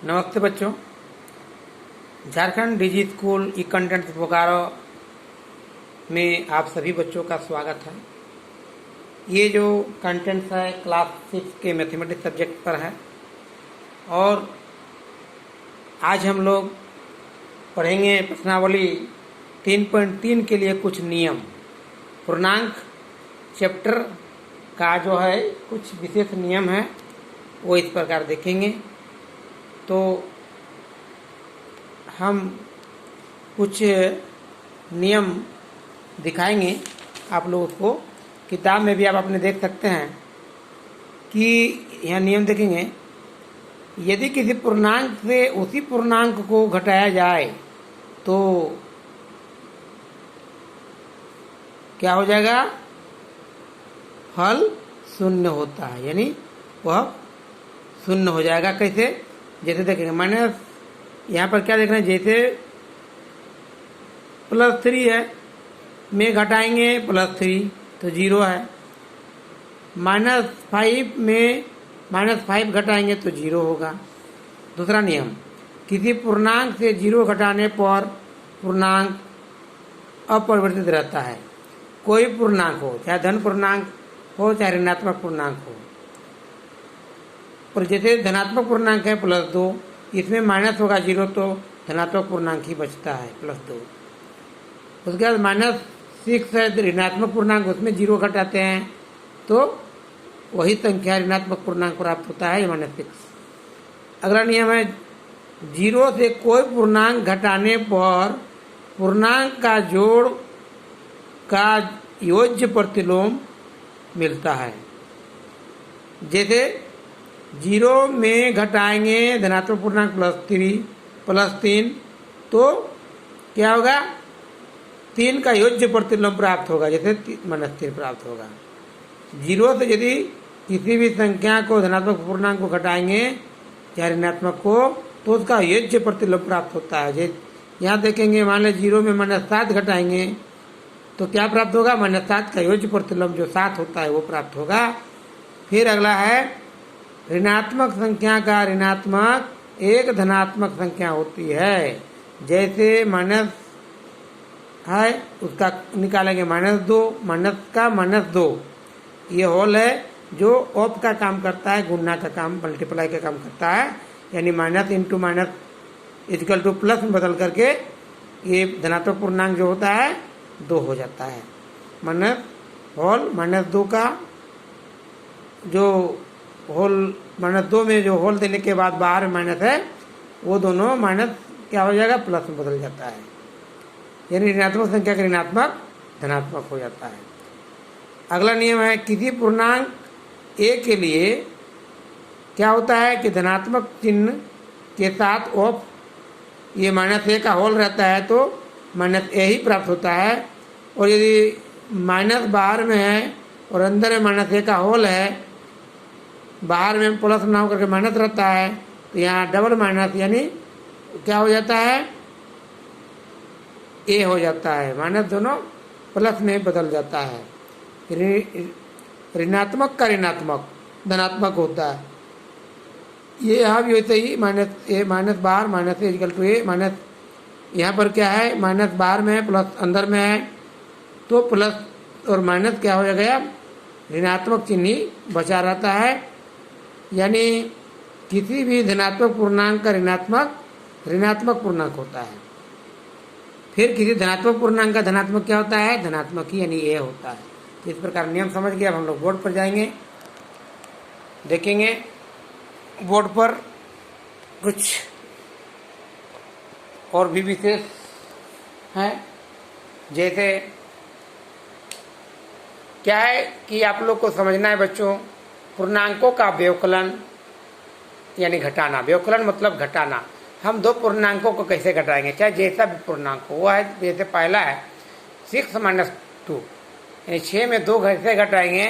नमस्ते बच्चों। झारखंड डिजी स्कूल ई कंटेंट बोकारो में आप सभी बच्चों का स्वागत है। ये जो कंटेंट्स है क्लास 6 के मैथमेटिक्स सब्जेक्ट पर है और आज हम लोग पढ़ेंगे प्रश्नावली 3.3 के लिए कुछ नियम। पूर्णांक चैप्टर का जो है कुछ विशेष नियम है वो इस प्रकार देखेंगे। तो हम कुछ नियम दिखाएंगे आप लोगों को। किताब में भी आप अपने देख सकते हैं कि यह नियम देखेंगे। यदि किसी पूर्णांक से उसी पूर्णांक को घटाया जाए तो क्या हो जाएगा? फल शून्य होता है, यानी वह शून्य हो जाएगा। कैसे? जैसे देखेंगे माइनस, यहाँ पर क्या देख रहे हैं, जैसे +3 है में घटाएंगे +3 तो 0 है। -5 में -5 घटाएंगे तो 0 होगा। दूसरा नियम, किसी पूर्णांक से 0 घटाने पर पूर्णांक अपरिवर्तित रहता है। कोई पूर्णांक हो, चाहे धन पूर्णांक हो चाहे ऋणात्मक पूर्णांक हो। और जैसे धनात्मक पूर्णांक है +2, इसमें माइनस होगा 0 तो धनात्मक पूर्णांक ही बचता है +2। उसके बाद -6 है ऋणात्मक पूर्णांक, उसमें 0 घटाते हैं तो वही संख्या ऋणात्मक पूर्णांक प्राप्त होता है -6। अगला नियम है 0 से कोई पूर्णांक घटाने पर पूर्णांक का जोड़ का योज्य प्रतिलोम मिलता है। जैसे 0 में घटाएंगे धनात्मक पूर्णांक +3 तो क्या होगा? 3 का योज्य प्रतिलोम प्राप्त होगा, जैसे -3 प्राप्त होगा। 0 से यदि किसी भी संख्या को धनात्मक पूर्णांक को घटाएंगे या ऋणात्मक को तो उसका योज्य प्रतिलोम प्राप्त होता है। जैसे यहाँ देखेंगे, मान लीजिए 0 में -7 घटाएंगे तो क्या प्राप्त होगा? -7 का योज्य प्रतिलोम जो 7 होता है वो प्राप्त होगा। फिर अगला है ऋणात्मक संख्या का ऋणात्मक एक धनात्मक संख्या होती है। जैसे माइनस है उसका निकालेंगे -2, माइनस का -2, ये होल है जो ऑफ का काम करता है, गुणा का काम, मल्टीप्लाई का काम करता है। यानी minus into minus equal two plus में बदल करके ये धनात्मक पूर्णांक जो होता है 2 हो जाता है। माइनस होल -2 का जो होल -2 में जो होल देने के बाद बाहर माइनस है वो दोनों माइनस क्या हो जाएगा? प्लस में बदल जाता है। यानी ऋणात्मक संख्या का ऋणात्मक धनात्मक हो जाता है। अगला नियम है किसी पूर्णांक a के लिए क्या होता है कि धनात्मक चिन्ह के साथ ऑफ ये -a का होल रहता है तो -a ही प्राप्त होता है। और यदि माइनस बाहर में है और अंदर में -a का होल है, बाहर में प्लस ना होकर के माइनस रहता है तो यहाँ डबल माइनस यानी क्या हो जाता है? ए हो जाता है। माइनस दोनों प्लस में बदल जाता है। ऋणात्मक का ऋणात्मक धनात्मक होता है। ये यहाँ भी वैसे ही -a माइनस बाहर -a equal to a minus, यहाँ पर क्या है? माइनस बाहर में है प्लस अंदर में है तो प्लस और माइनस क्या हो गया? ऋणात्मक चिन्ह ही बचा रहता है। यानी किसी भी धनात्मक पूर्णांक का ऋणात्मक पूर्णांक होता है। फिर किसी धनात्मक पूर्णांक का धनात्मक क्या होता है? धनात्मक ही, यानी ए होता है। इस प्रकार नियम समझ गए। अब हम लोग बोर्ड पर जाएंगे, देखेंगे बोर्ड पर कुछ और भी विशेष है। जैसे क्या है कि आप लोग को समझना है बच्चों, पूर्णांकों का व्यवकलन यानी घटाना। व्यवकलन मतलब घटाना। हम दो पूर्णांकों को कैसे घटाएंगे, चाहे जैसा भी पूर्णांक हो। वो है जैसे पहला है 6 - 2, यानी 6 में 2 कैसे घटाएंगे?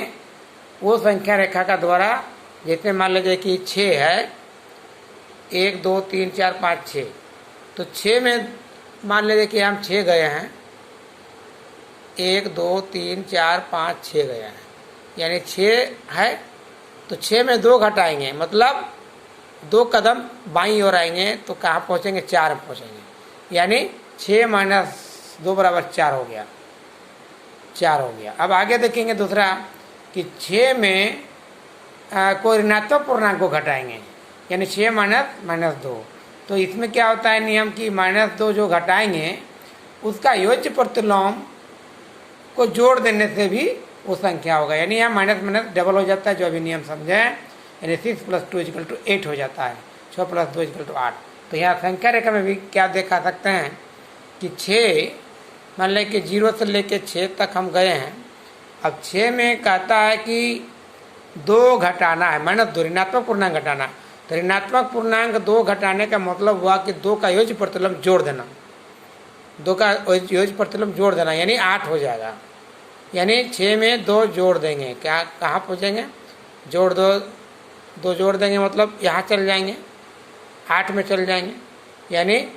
वो संख्या रेखा का द्वारा, जैसे मान लीजिए कि 6 है, 1 2 3 4 5 6, तो 6 में मान लीजिए कि हम 6 गए हैं, 1 2 3 4 5 6 गया है, यानी 6 है तो 6 में 2 घटाएंगे, मतलब 2 कदम बाईं ओर आएंगे तो कहाँ पहुँचेंगे, 4 में पहुँचेंगे, यानी 6 माइनस 2 बराबर 4 हो गया, 4 हो गया। अब आगे देखेंगे दूसरा कि 6 में कोई ऋणात्मक पूर्णांक को घटाएंगे, यानी 6 माइनस 2, तो इसमें क्या होता है नियम कि -2 जो घटाएंगे उसका योज्य प्रतिलोम को जोड़ देने से भी वो संख्या होगा, यानी यहाँ माइनस माइनस डबल हो जाता है, जो अभी नियम समझे, यानी 6 + 2 = 8 हो जाता है, 6 + 2 = 8। तो यहाँ संख्या रेखा में भी क्या देखा सकते हैं कि 6 मान लें कि 0 से लेके 6 तक हम गए हैं। अब 6 में कहता है कि 2 घटाना है, -2 ऋणात्मक पूर्णांक घटाना, तो ऋणात्मक पूर्णांक 2 घटाने का मतलब हुआ कि 2 का योज्य प्रतिलोम जोड़ देना, 2 का योज्य प्रतिलोम जोड़ देना, यानी 8 हो जाएगा। यानी 6 में 2 जोड़ देंगे, क्या कहाँ पहुँचेंगे, जोड़ 2 जोड़ देंगे मतलब यहाँ चल जाएंगे, 8 में चल जाएंगे, यानी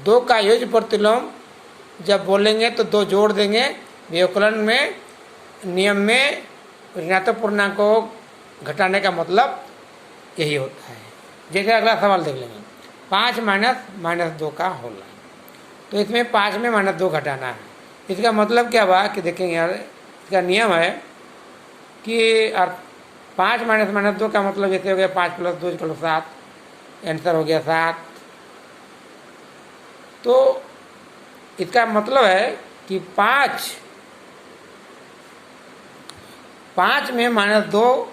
2 का योज्य प्रतिलोम जब बोलेंगे तो 2 जोड़ देंगे। व्युत्कलन में नियम में ऋणात्मक पूर्णांक को घटाने का मतलब यही होता है। जैसे अगला सवाल देख लेंगे, 5 - -2 का होल, तो इसमें 5 में -2 घटाना है। इसका मतलब क्या हुआ कि देखेंगे यार, इसका नियम है कि 5 - -2 का मतलब जैसे हो गया 5 + 2 = 7, आंसर हो गया 7। तो इसका मतलब है कि 5 में -2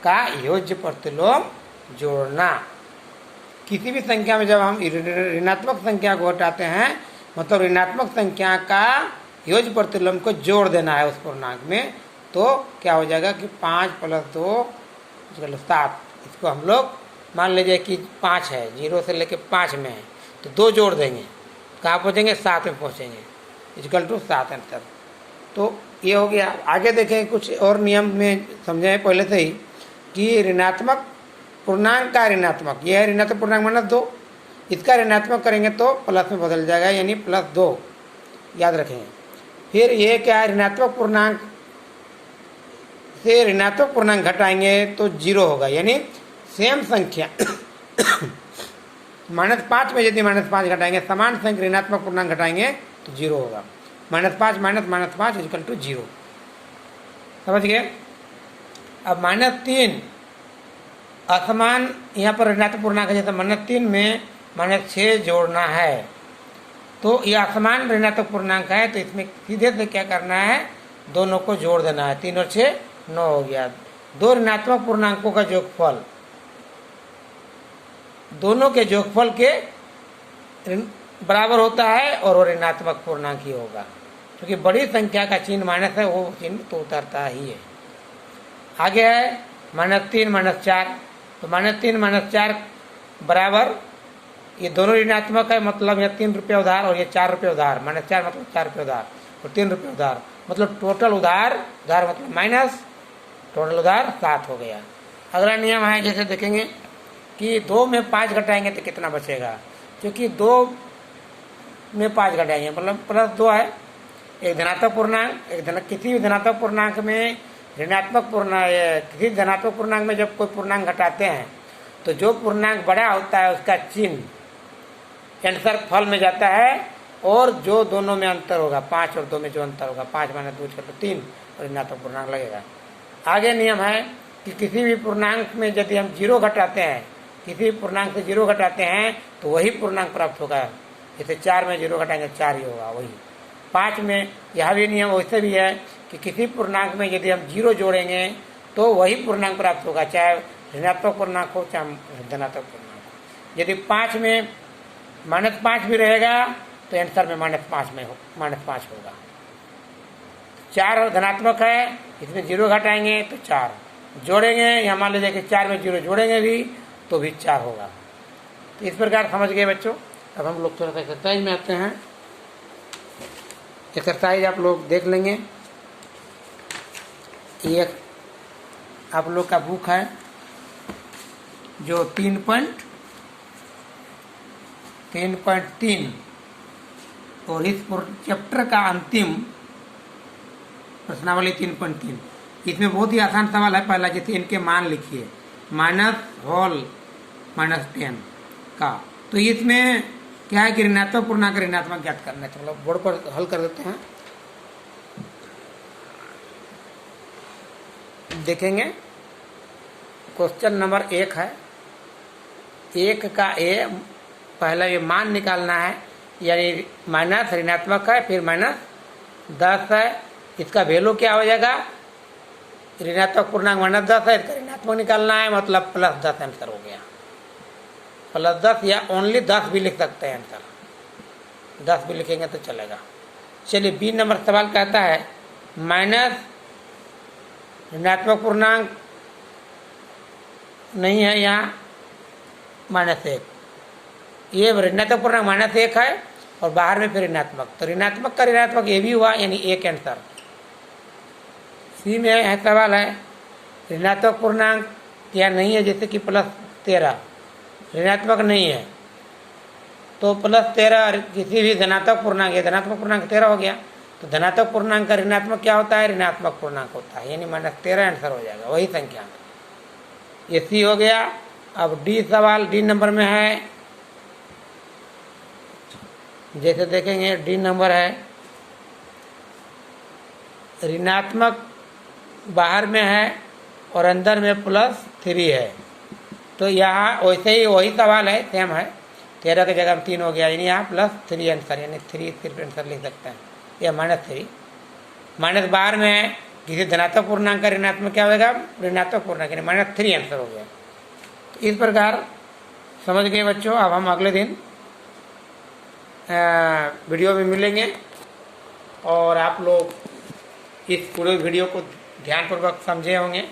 का योज्य प्रतिलोम जोड़ना। किसी भी संख्या में जब हम ऋणात्मक संख्या को घटाते हैं, मतलब ऋणात्मक संख्या का योज्य प्रतिलोम को जोड़ देना है उस पूर्णांक में, तो क्या हो जाएगा कि 5 + 2 = 7। इसको हम लोग मान लीजिए कि 5 है, 0 से लेके 5 में है, तो 2 जोड़ देंगे, कहाँ पहुँचेंगे, 7 में पहुँचेंगे, = 7 आंसर। तो ये हो गया। आगे देखें कुछ और नियम में समझें पहले से ही कि ऋणात्मक पूर्णांक का ऋणात्मक, यह है ऋणात्मक पूर्णांक -2, इसका ऋणात्मक करेंगे तो प्लस में बदल जाएगा, यानी +2, याद रखेंगे। फिर ये क्या है, ऋणात्मक पूर्णांक से ऋणात्मक पूर्णांक घटाएंगे तो 0 होगा, यानी सेम संख्या -5 में यदि -5 घटाएंगे, समान संख्या ऋणात्मक पूर्णांक घटाएंगे तो 0 होगा, -5 - -5 = 0। समझ गए। अब -3 असमान, यहाँ पर ऋणात्मक पूर्णांक है, जैसे -3 में -6 जोड़ना है, तो यह असमान ऋणात्मक पूर्णांक है, तो इसमें सीधे से क्या करना है, दोनों को जोड़ देना है। 3 और 6 9 हो गया। 2 ऋणात्मक पूर्णांकों का योगफल दोनों के योगफल के बराबर होता है और वो ऋणात्मक पूर्णांक ही होगा, क्योंकि बड़ी संख्या का चिन्ह माइनस है, वो चिन्ह तो उतरता ही है। आगे है -3 - 4, तो -3 - 4 बराबर, ये दोनों ऋणात्मक है, मतलब यह 3 रुपये उधार और ये 4 रुपये उधार, -4 मतलब 4 रुपये उधार और 3 रुपये उधार, मतलब टोटल उधार मतलब माइनस, टोटल उधार 7 हो गया। अगला नियम है, जैसे देखेंगे कि 2 में 5 घटाएंगे तो कितना बचेगा, क्योंकि 2 में 5 घटाएंगे मतलब +2 है, एक धनात्मक पूर्णांक, किसी भी धनात्मक पूर्णांक में ऋणात्मक पूर्णांक, किसी धनात्मक पूर्णांक में जब कोई पूर्णांक घटाते हैं तो जो पूर्णांक बड़ा होता है उसका चिन्ह आंसर फल में जाता है, और जो दोनों में अंतर होगा, 5 और 2 में जो अंतर होगा, 5 - 2 = 3, और ऋणात्मक पूर्णांक लगेगा। आगे नियम है कि किसी भी पूर्णांक में यदि हम 0 घटाते हैं, किसी पूर्णांक से 0 घटाते हैं तो वही पूर्णांक प्राप्त होगा। जैसे 4 में 0 घटाएंगे 4 ही होगा वही। 5 में यह भी नियम वैसे भी है कि किसी पूर्णांक में यदि हम 0 जोड़ेंगे तो वही पूर्णांक प्राप्त होगा, चाहे ऋणात्मक पूर्णांक हो चाहे धनात्मक पूर्णांक हो। यदि 5 में -5 भी रहेगा तो आंसर में -5 होगा। 4 धनात्मक है, इसमें 0 घटाएंगे तो 4 जोड़ेंगे, यहाँ मान लीजिए कि 4 में 0 जोड़ेंगे भी तो भी 4 होगा। तो इस प्रकार समझ गए बच्चों। अब हम लोग थोड़ा सा एक्सरसाइज में आते हैं। एक्सरसाइज आप लोग देख लेंगे, ये आप लोग का बुक है जो 3.3 और इस चैप्टर का अंतिम प्रश्नावली 3.3, इसमें बहुत ही आसान सवाल है। पहला, जैसे इनके मान लिखिए, माइनस होल -10 का। तो इसमें क्या है कि ऋणात्मक पूर्णांक ऋणात्मक ज्ञात करना है। तो मतलब बोर्ड पर हल कर देते हैं। देखेंगे क्वेश्चन नंबर 1 है। 1 का ए पहला ये मान निकालना है, यानी माइनस ऋणात्मक है, फिर -10 है। इसका वैल्यू क्या हो जाएगा? ऋणात्मक पूर्णांक -10 है, इसका ऋणात्मक निकालना है, मतलब +10 आंसर हो गया। +10 या ओनली 10 भी लिख सकते हैं आंसर, 10 भी लिखेंगे तो चलेगा। चलिए बी नंबर सवाल कहता है माइनस ऋणात्मक पूर्णांक नहीं है यहाँ -1, ये ऋणात्मक पूर्णांक -1 है और बाहर में फिर ऋणात्मक, तो ऋणात्मक का ऋणात्मक ये भी हुआ, यानी एक आंसर। सी में है सवाल है ऋणात्मक पूर्णांक क्या नहीं है, जैसे कि +13 ऋणात्मक नहीं है, तो +13 किसी भी धनात्मक पूर्णांक, ये धनात्मक पूर्णांक 13 हो गया, तो धनात्मक पूर्णांक का ऋणात्मक क्या होता है? ऋणात्मक पूर्णांक होता है, यानी -13 आंसर हो जाएगा, वही संख्या। ये सी हो गया। अब डी सवाल डी नंबर में है, जैसे देखेंगे डी नंबर है ऋणात्मक बाहर में है और अंदर में +3 है, तो यहाँ वैसे ही वही सवाल है, सेम है। 13 की जगह 3 हो गया, यानी यहाँ +3 आंसर, यानी 3 सिर्फ आंसर लिख सकते हैं, या -3। माइनस बाहर में है, किसी धनात्मक पूर्णांक का ऋणात्मक क्या होगा? ऋणात्मक पूर्णांक, यानी -3 आंसर हो गया। तो इस प्रकार समझ गए बच्चों। अब हम अगले दिन वीडियो में मिलेंगे और आप लोग इस पूरे वीडियो को ध्यानपूर्वक समझे होंगे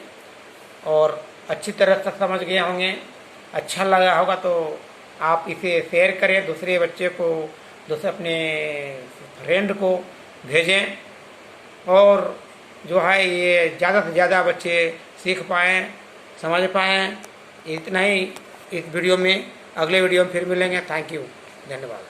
और अच्छी तरह से समझ गए होंगे। अच्छा लगा होगा तो आप इसे शेयर करें दूसरे बच्चे को, दूसरे अपने फ्रेंड को भेजें, और जो है ये ज़्यादा से ज़्यादा बच्चे सीख पाएँ, समझ पाएँ। इतना ही इस वीडियो में। अगले वीडियो में फिर मिलेंगे। थैंक यू, धन्यवाद।